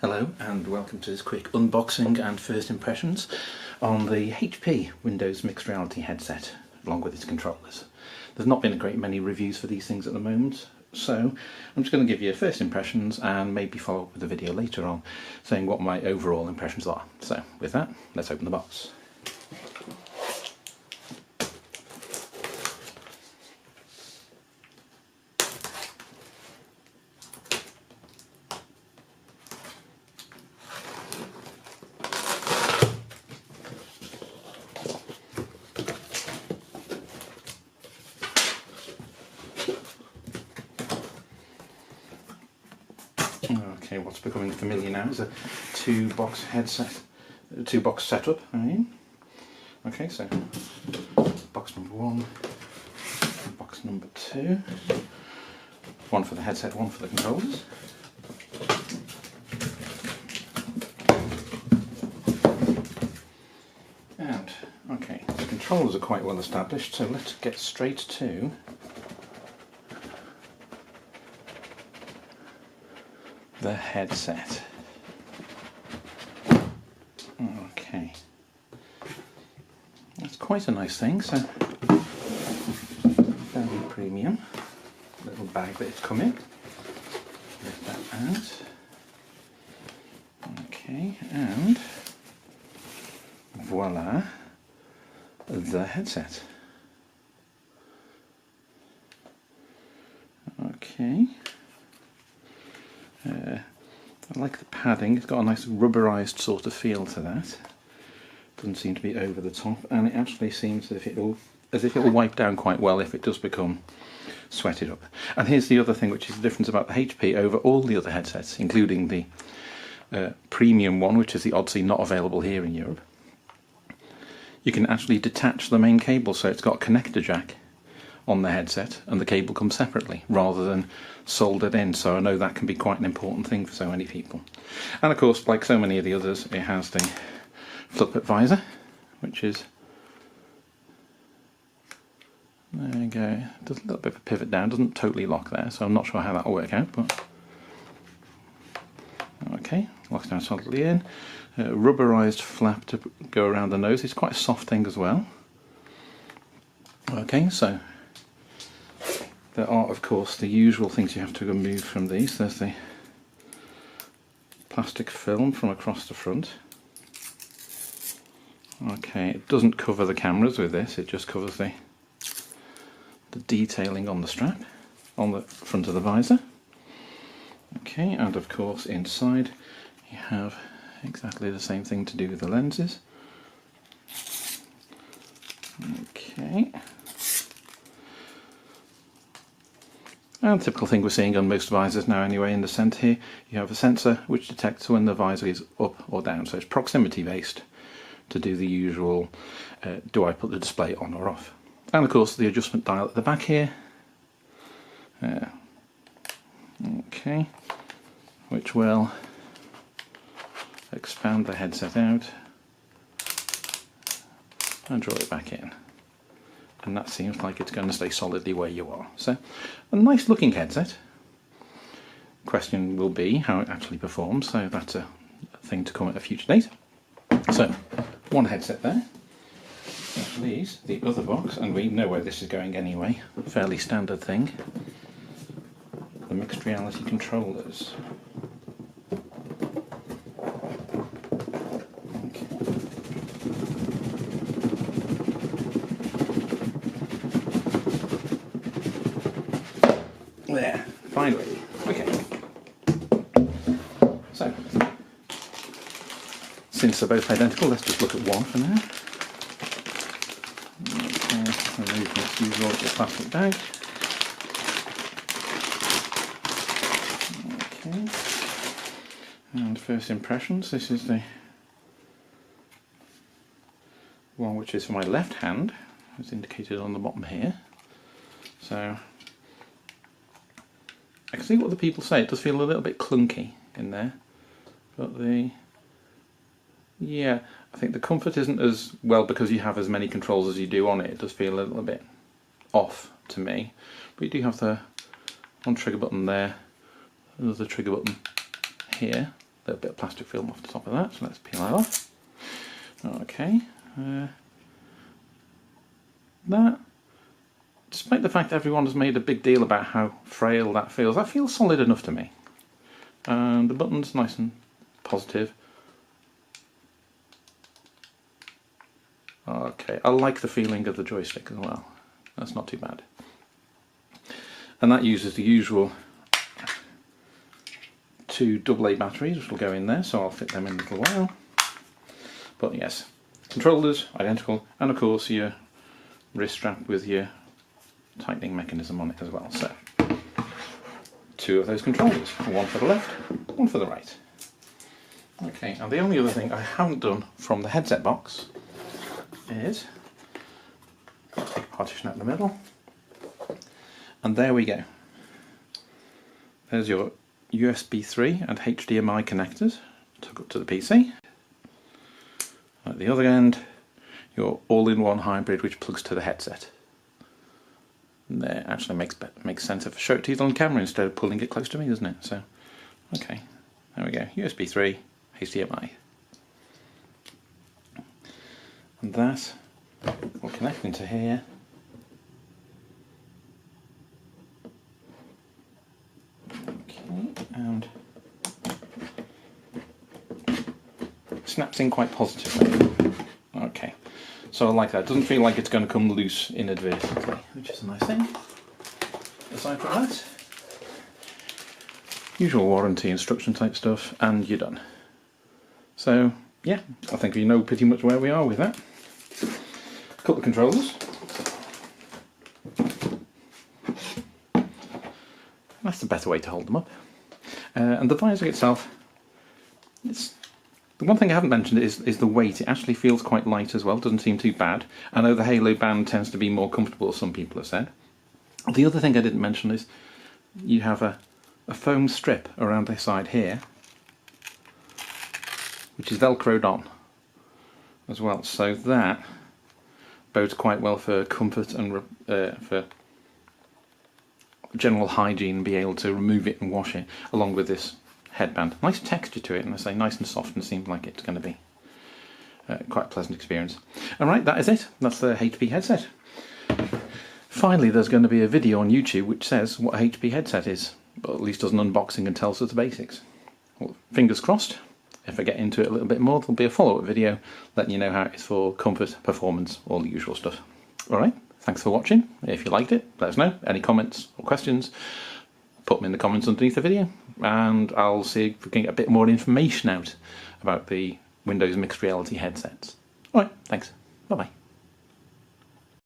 Hello and welcome to this quick unboxing and first impressions on the HP Windows Mixed Reality headset along with its controllers. There's not been a great many reviews for these things at the moment, so I'm just going to give you first impressions and maybe follow up with a video later on saying what my overall impressions are. So with that, let's open the box. Okay, what's becoming familiar now is a two-box setup. Okay, so box number one, box number two, one for the headset, one for the controllers. And okay, the controllers are quite well established, so let's get straight to the headset. Okay, that's quite a nice thing, so fairly premium. Little bag that it's come in. Lift that out. Okay, and voila, the headset. Okay. I like the padding, it's got a nice rubberized sort of feel to that. Doesn't seem to be over the top, and it actually seems as if it'll wipe down quite well if it does become sweated up. And here's the other thing which is the difference about the HP over all the other headsets, including the premium one, which is the oddly not available here in Europe. You can actually detach the main cable, so it's got a connector jack on the headset and the cable comes separately rather than soldered in, so I know that can be quite an important thing for so many people. And of course, like so many of the others, it has the flip-up visor, which is, there you go, does a little bit of a pivot down, doesn't totally lock there, so I'm not sure how that will work out, but okay, locks down solidly in. Rubberized flap to go around the nose. It's quite a soft thing as well. Okay, so there are, of course, the usual things you have to remove from these. There's the plastic film from across the front. Okay, it doesn't cover the cameras with this, it just covers the detailing on the strap, on the front of the visor. Okay, and of course inside you have exactly the same thing to do with the lenses. Okay. And the typical thing we're seeing on most visors now anyway, in the centre here, you have a sensor which detects when the visor is up or down, so it's proximity based to do the usual, do I put the display on or off? And of course the adjustment dial at the back here, okay, which will expand the headset out and draw it back in. And that seems like it's going to stay solidly where you are. So, a nice looking headset. Question will be how it actually performs, so that's a thing to come at a future date. So, one headset there. That leaves the other box, and we know where this is going anyway. Fairly standard thing. The mixed reality controllers. There, finally. Okay. So, since they're both identical, let's just look at one for now. Okay, remove this usual plastic bag. Okay. And first impressions, this is the one which is for my left hand, as indicated on the bottom here. So, I can see what the people say, it does feel a little bit clunky in there, but yeah, I think the comfort isn't as well because you have as many controls as you do on it. It does feel a little bit off to me, but you do have the one trigger button there, another trigger button here, A little bit of plastic film off the top of that, so let's peel that off. Okay. That, despite the fact everyone has made a big deal about how frail that feels solid enough to me. And the button's nice and positive. Okay, I like the feeling of the joystick as well. That's not too bad. And that uses the usual 2 AA batteries, which will go in there, so I'll fit them in a little while. But yes, controllers, identical, and of course your wrist strap with your tightening mechanism on it as well. So, 2 of those controllers, one for the left, one for the right. Okay, and the only other thing I haven't done from the headset box is take a partition out in the middle, and there we go. There's your USB 3 and HDMI connectors to hook up to the PC. At the other end, your all-in-one hybrid which plugs to the headset. And there actually makes sense if I show it to you on camera instead of pulling it close to me, doesn't it? So, okay, there we go. USB 3, HDMI. And that will connect into here. Okay, and snaps in quite positively. Okay, so I like that. It doesn't feel like it's going to come loose inadvertently, which is a nice thing. Aside from that, usual warranty instruction type stuff, and you're done. So yeah, I think you know pretty much where we are with that. A couple of controllers. That's the better way to hold them up. And the visor itself, the one thing I haven't mentioned is the weight. It actually feels quite light as well, doesn't seem too bad. I know the Halo band tends to be more comfortable, some people have said. The other thing I didn't mention is you have a foam strip around the side here, which is velcroed on as well, so that bodes quite well for comfort and for general hygiene, be able to remove it and wash it along with this headband. Nice texture to it, and I say nice and soft, and seems like it's going to be quite a pleasant experience. Alright, that is it. That's the HP headset. Finally, there's going to be a video on YouTube which says what a HP headset is, but at least does an unboxing and tells us the basics. Well, fingers crossed. If I get into it a little bit more, there'll be a follow-up video letting you know how it is for comfort, performance, all the usual stuff. Alright, thanks for watching. If you liked it, let us know. Any comments or questions, put them in the comments underneath the video, and I'll see if we can get a bit more information out about the Windows Mixed Reality headsets. Alright, thanks. Bye-bye.